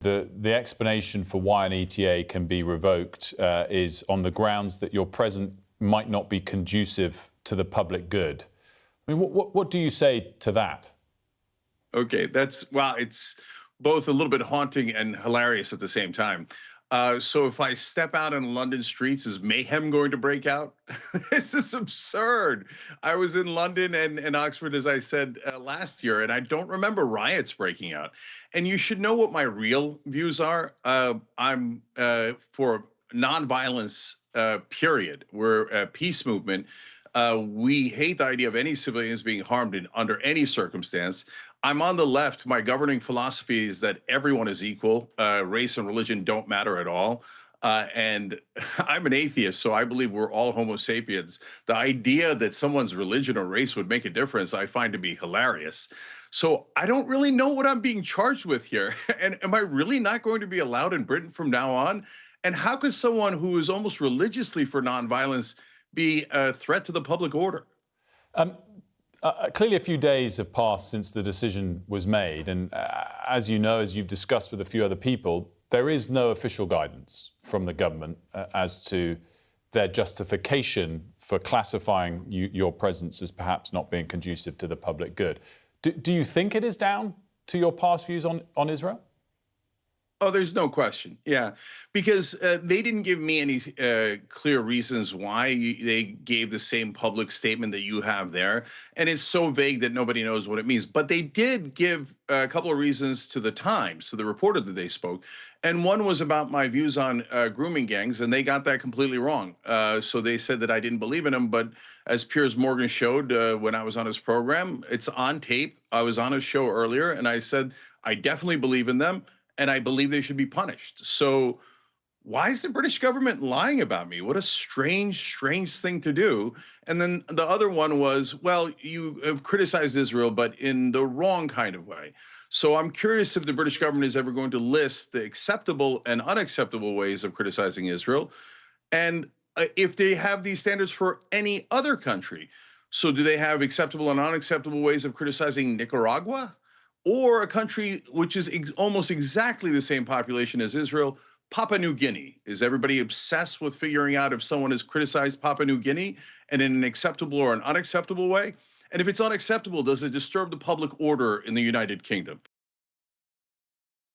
The explanation for why an ETA can be revoked is on the grounds that your presence might not be conducive to the public good. I mean, what do you say to that? Okay, well, it's both a little bit haunting and hilarious at the same time. So if I step out in London streets, is mayhem going to break out? This is absurd. I was in London and Oxford, as I said last year, and I don't remember riots breaking out. And you should know what my real views are. I'm for nonviolence, period. We're a peace movement. We hate the idea of any civilians being harmed under any circumstance. I'm on the left. My governing philosophy is that everyone is equal. Race and religion don't matter at all. And I'm an atheist, so I believe we're all Homo sapiens. The idea that someone's religion or race would make a difference, I find to be hilarious. So I don't really know what I'm being charged with here. And am I really not going to be allowed in Britain from now on? And how could someone who is almost religiously for nonviolence be a threat to the public order? Clearly, a few days have passed since the decision was made. And as you know, as you've discussed with a few other people, there is no official guidance from the government as to their justification for classifying your presence as perhaps not being conducive to the public good. Do you think it is down to your past views on Israel? Oh, there's no question. Yeah, because they didn't give me any clear reasons why they gave the same public statement that you have there. And it's so vague that nobody knows what it means. But they did give a couple of reasons to the Times, to the reporter that they spoke. And one was about my views on grooming gangs, and they got that completely wrong. So they said that I didn't believe in them. But as Piers Morgan showed when I was on his program, it's on tape. I was on his show earlier, and I said, I definitely believe in them. And I believe they should be punished. So why is the British government lying about me? What a strange thing to do. And then the other one was, well, you have criticized Israel, but in the wrong kind of way. So I'm curious if the British government is ever going to list the acceptable and unacceptable ways of criticizing Israel. And if they have these standards for any other country. So do they have acceptable and unacceptable ways of criticizing Nicaragua? Or a country which is almost exactly the same population as Israel, Papua New Guinea. Is everybody obsessed with figuring out if someone has criticized Papua New Guinea and in an acceptable or an unacceptable way? And if it's unacceptable, does it disturb the public order in the United Kingdom?